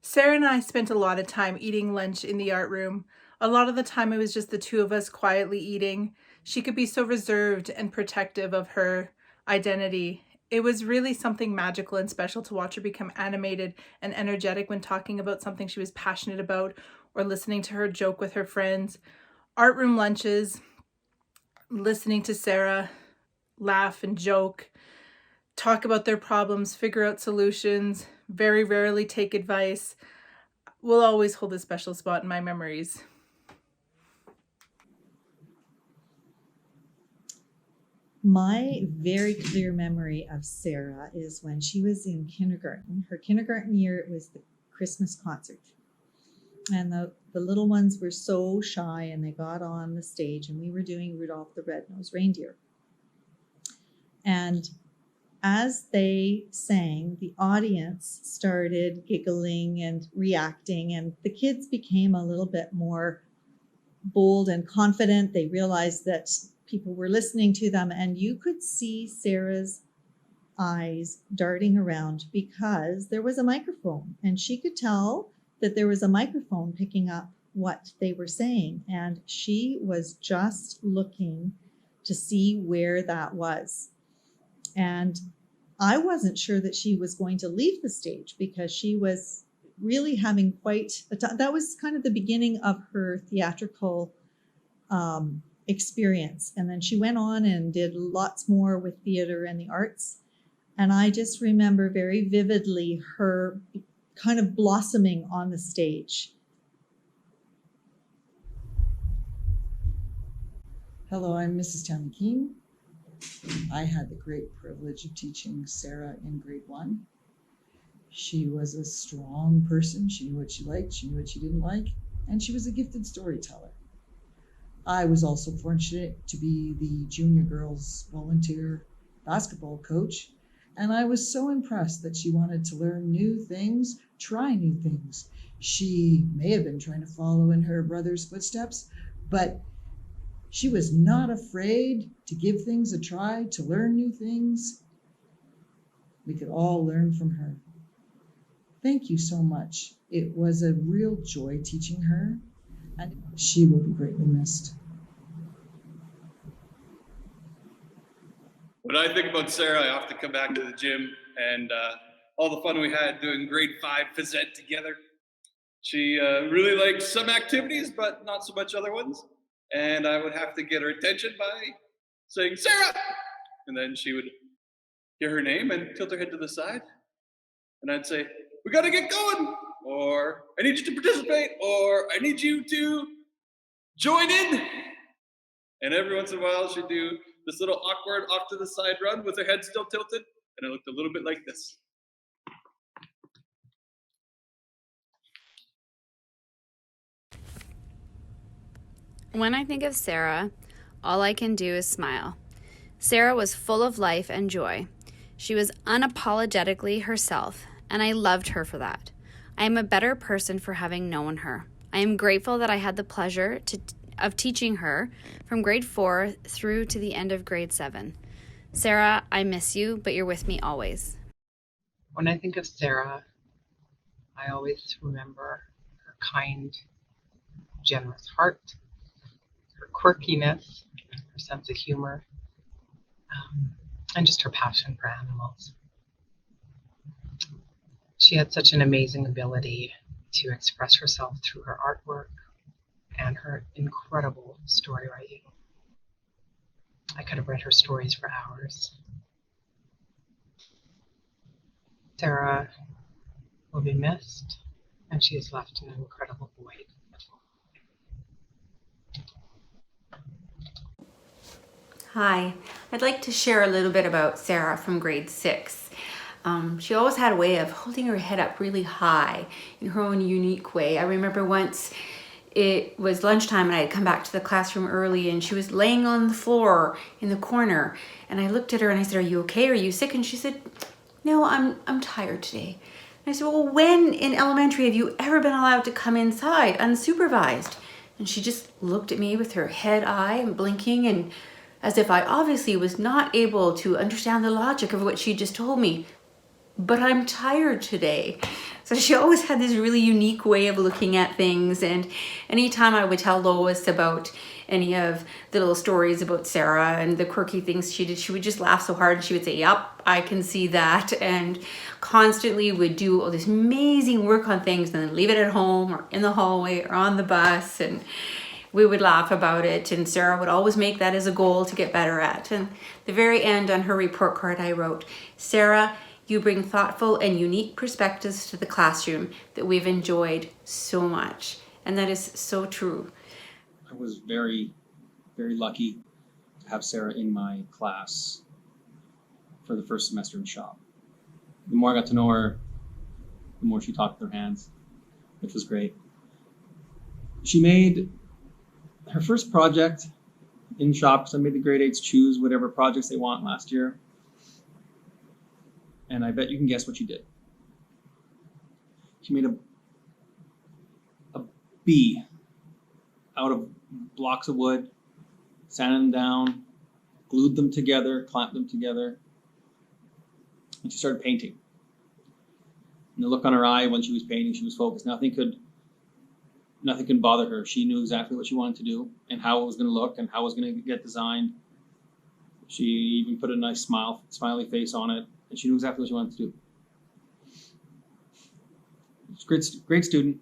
Sarah and I spent a lot of time eating lunch in the art room. A lot of the time it was just the two of us quietly eating. She could be so reserved and protective of her identity. It was really something magical and special to watch her become animated and energetic when talking about something she was passionate about or listening to her joke with her friends. Art room lunches, listening to Sarah laugh and joke, talk about their problems, figure out solutions, very rarely take advice, will always hold a special spot in my memories. My very clear memory of Sarah is when she was in kindergarten. Her kindergarten year, it was the Christmas concert. And the little ones were so shy and they got on the stage and we were doing Rudolph the Red-Nosed Reindeer. And as they sang, the audience started giggling and reacting, and the kids became a little bit more bold and confident. They realized that people were listening to them, and you could see Sarah's eyes darting around because there was a microphone, and she could tell that there was a microphone picking up what they were saying, and she was just looking to see where that was. And I wasn't sure that she was going to leave the stage because she was really having quite a time. That was kind of the beginning of her theatrical experience. And then she went on and did lots more with theater and the arts. And I just remember very vividly her kind of blossoming on the stage. Hello, I'm Mrs. Tammy Keene. I had the great privilege of teaching Sarah in grade 1. She was a strong person. She knew what she liked, she knew what she didn't like, and she was a gifted storyteller. I was also fortunate to be the junior girls volunteer basketball coach, and I was so impressed that she wanted to learn new things, try new things. She may have been trying to follow in her brother's footsteps, but she was not afraid to give things a try, to learn new things. We could all learn from her. Thank you so much. It was a real joy teaching her, and she will be greatly missed. When I think about Sarah, I often come back to the gym and all the fun we had doing grade 5 phys ed together. She really liked some activities, but not so much other ones. And I would have to get her attention by saying, Sarah! And then she would hear her name and tilt her head to the side. And I'd say, we gotta get going, or I need you to participate, or I need you to join in. And every once in a while, she'd do this little awkward off to the side run with her head still tilted, and it looked a little bit like this. When I think of Sarah, all I can do is smile. Sarah was full of life and joy. She was unapologetically herself, and I loved her for that. I am a better person for having known her. I am grateful that I had the pleasure of teaching her from grade 4 through to the end of grade 7. Sarah, I miss you, but you're with me always. When I think of Sarah, I always remember her kind, generous heart, her quirkiness, her sense of humor, and just her passion for animals. She had such an amazing ability to express herself through her artwork and her incredible story writing. I could have read her stories for hours. Sarah will be missed, and she has left an incredible void. Hi, I'd like to share a little bit about Sarah from grade 6. She always had a way of holding her head up really high in her own unique way. I remember once it was lunchtime and I had come back to the classroom early and she was laying on the floor in the corner, and I looked at her and I said, "Are you okay? Are you sick?" And she said, "No, I'm tired today." And I said, "Well, when in elementary have you ever been allowed to come inside unsupervised?" And she just looked at me with her head eye and blinking, and as if I obviously was not able to understand the logic of what she just told me. but I'm tired today. So she always had this really unique way of looking at things. And anytime I would tell Lois about any of the little stories about Sarah and the quirky things she did, she would just laugh so hard and she would say, "Yep, I can see that," and constantly would do all this amazing work on things and then leave it at home or in the hallway or on the bus. And we would laugh about it, and Sarah would always make that as a goal to get better at. And the very end on her report card I wrote, "Sarah, you bring thoughtful and unique perspectives to the classroom that we've enjoyed so much." And that is so true. I was very, very lucky to have Sarah in my class for the first semester in shop. The more I got to know her, the more she talked with her hands, which was great. She made her first project in shop, so I made the grade 8s choose whatever projects they want last year. And I bet you can guess what she did. She made a bee out of blocks of wood, sanded them down, glued them together, clamped them together, and she started painting. And the look on her eye when she was painting, she was focused. Nothing could bother her. She knew exactly what she wanted to do and how it was going to look and how it was going to get designed. She even put a nice smiley face on it, and she knew exactly what she wanted to do. She's a great student.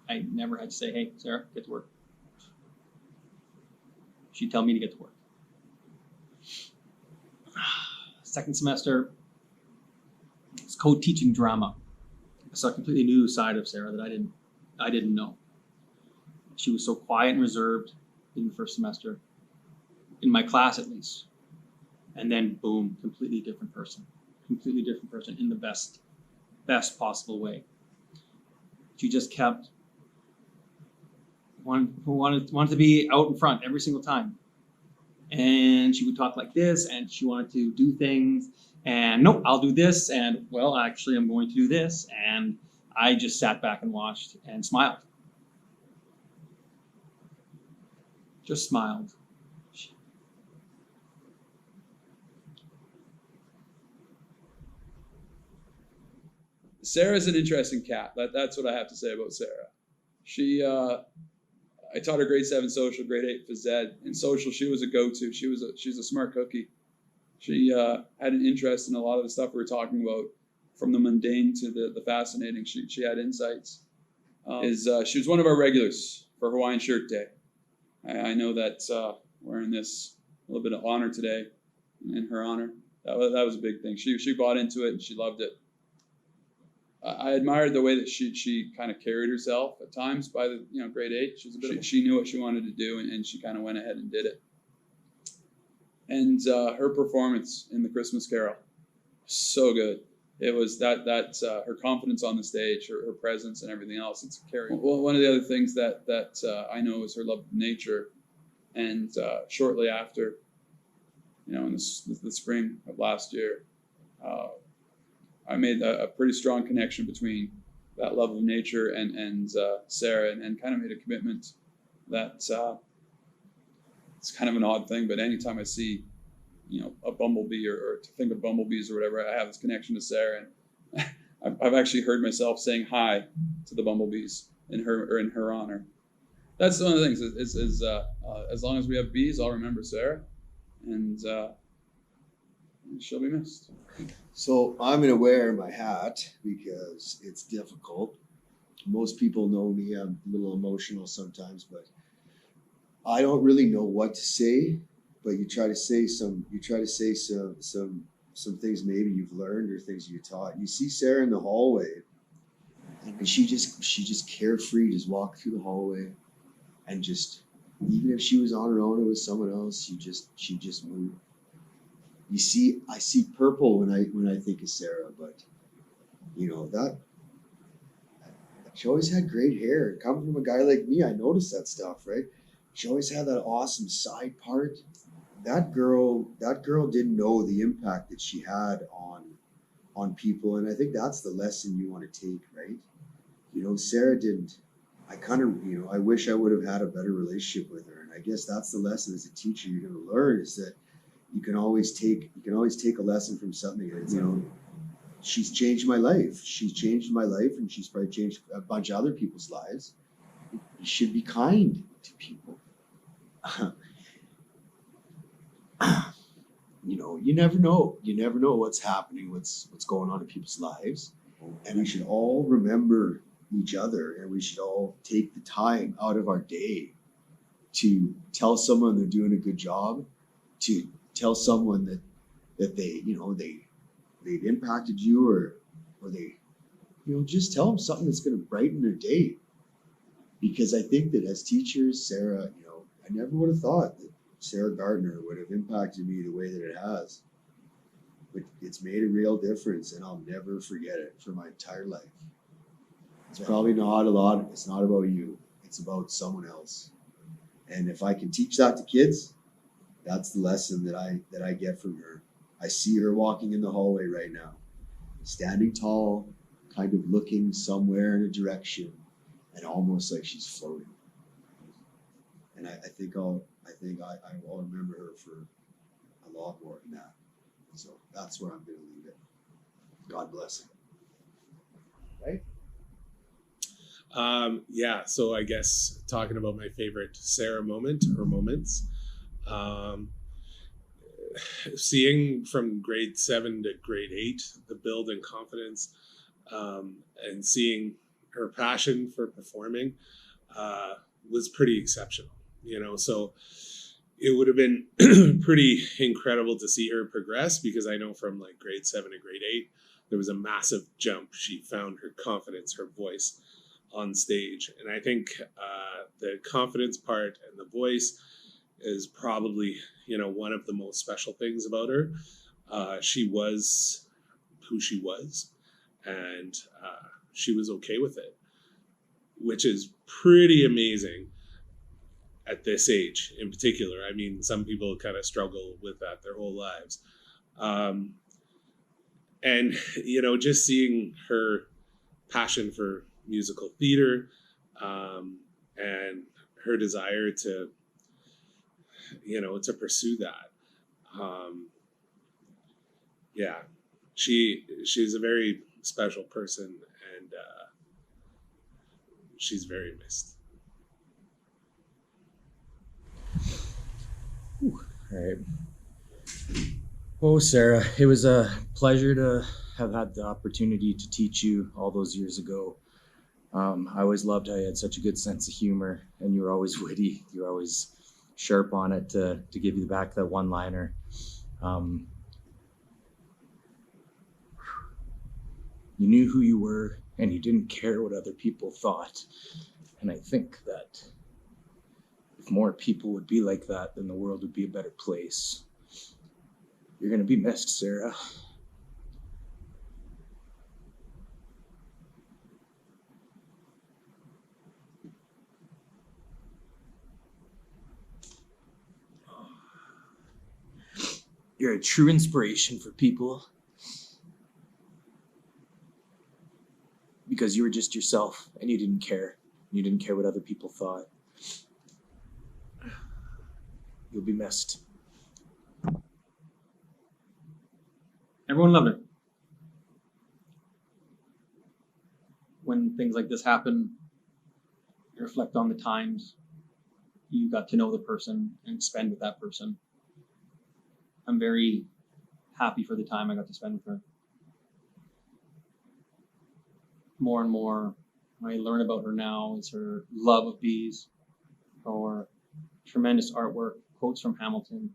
I never had to say, "Hey, Sarah, get to work." She'd tell me to get to work. Second semester, it's co-teaching drama. I saw a completely new side of Sarah that I didn't know. She was so quiet and reserved in the first semester, in my class at least. And then boom, completely different person in the best possible way. She just kept wanted to be out in front every single time. And she would talk like this, and she wanted to do things, and nope, I'll do this, and well, actually I'm going to do this. And I just sat back and watched and smiled. Just smiled. Sarah's an interesting cat. That's what I have to say about Sarah. I taught her grade 7 social, grade 8 phys ed. In social, she was a go-to. She's a smart cookie. She had an interest in a lot of the stuff we were talking about, from the mundane to the fascinating. She had insights. She was one of our regulars for Hawaiian Shirt Day. I know that wearing this a little bit of honor today in her honor. That was a big thing. She bought into it and she loved it. I admired the way that she kind of carried herself at times. By the grade 8, she knew what she wanted to do, and she kind of went ahead and did it. And her performance in the Christmas Carol, so good. It was that her confidence on the stage, her presence, and everything else. It's carried. Well, one of the other things that I know is her love of nature, and shortly after, in the spring of last year. I made a pretty strong connection between that love of nature and Sarah, and kind of made a commitment that it's kind of an odd thing, but anytime I see, a bumblebee or to think of bumblebees or whatever, I have this connection to Sarah, and I've actually heard myself saying hi to the bumblebees in her honor. That's one of the things. Is as long as we have bees, I'll remember Sarah, and she'll be missed. So I'm going to wear my hat because it's difficult. Most people know me. I'm a little emotional sometimes, but I don't really know what to say. But you try to say some things maybe you've learned or things you taught. You see Sarah in the hallway, and she just carefree, just walked through the hallway, and just, even if she was on her own or with someone else, she just moved. I see purple when I think of Sarah, but that she always had great hair. Coming from a guy like me, I noticed that stuff, right? She always had that awesome side part. That girl didn't know the impact that she had on people, and I think that's the lesson you want to take, right? Sarah didn't. I wish I would have had a better relationship with her, and I guess that's the lesson as a teacher you're going to learn, is that you can always take a lesson from something. she's changed my life. She's changed my life, and she's probably changed a bunch of other people's lives. You should be kind to people. You know, you never know. You never know what's happening, what's going on in people's lives. And we should all remember each other, and we should all take the time out of our day to tell someone they're doing a good job, to tell someone that they, you know, they've impacted you, or they, you know, just tell them something that's going to brighten their day. Because I think that as teachers, Sarah, you know, I never would have thought that Sarah Gardner would have impacted me the way that it has. But it's made a real difference, and I'll never forget it for my entire life. It's probably not a lot. It's not about you. It's about someone else. And if I can teach that to kids, that's the lesson that I get from her. I see her walking in the hallway right now, standing tall, kind of looking somewhere in a direction, and almost like she's floating. And I think I will remember her for a lot more than that. So that's where I'm going to leave it. God bless her. Right? Yeah, so I guess talking about my favorite Sarah moment or moments, seeing from grade 7 to grade 8 the build in confidence, and seeing her passion for performing was pretty exceptional, you know. So it would have been pretty incredible to see her progress, because I know from like grade 7 to grade 8 there was a massive jump. She found her confidence, her voice on stage, and I think the confidence part and the voice is probably, you know, one of the most special things about her. She was who she was, and she was okay with it, which is pretty amazing at this age in particular. I mean, some people kind of struggle with that their whole lives. And, you know, just seeing her passion for musical theater, and her desire to, you know, to pursue that. Yeah, she's a very special person, and she's very missed. All right. Oh, Sarah, it was a pleasure to have had the opportunity to teach you all those years ago. I always loved how you had such a good sense of humor, and you were always witty. You were always sharp on it to give you back that one-liner. You knew who you were, and you didn't care what other people thought. And I think that if more people would be like that, then the world would be a better place. You're going to be missed, Sarah. You're a true inspiration for people, because you were just yourself, and you didn't care. You didn't care what other people thought. You'll be missed. Everyone loved her. When things like this happen, you reflect on the times you got to know the person and spend with that person. I'm very happy for the time I got to spend with her. More and more, what I learn about her now is her love of bees, or tremendous artwork, quotes from Hamilton.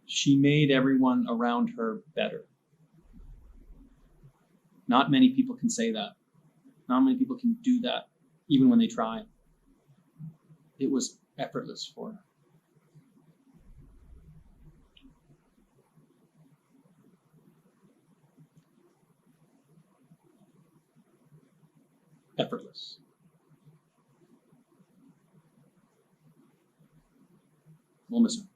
She made everyone around her better. Not many people can say that. Not many people can do that, even when they try. It was effortless for her. Effortless. We'll miss her.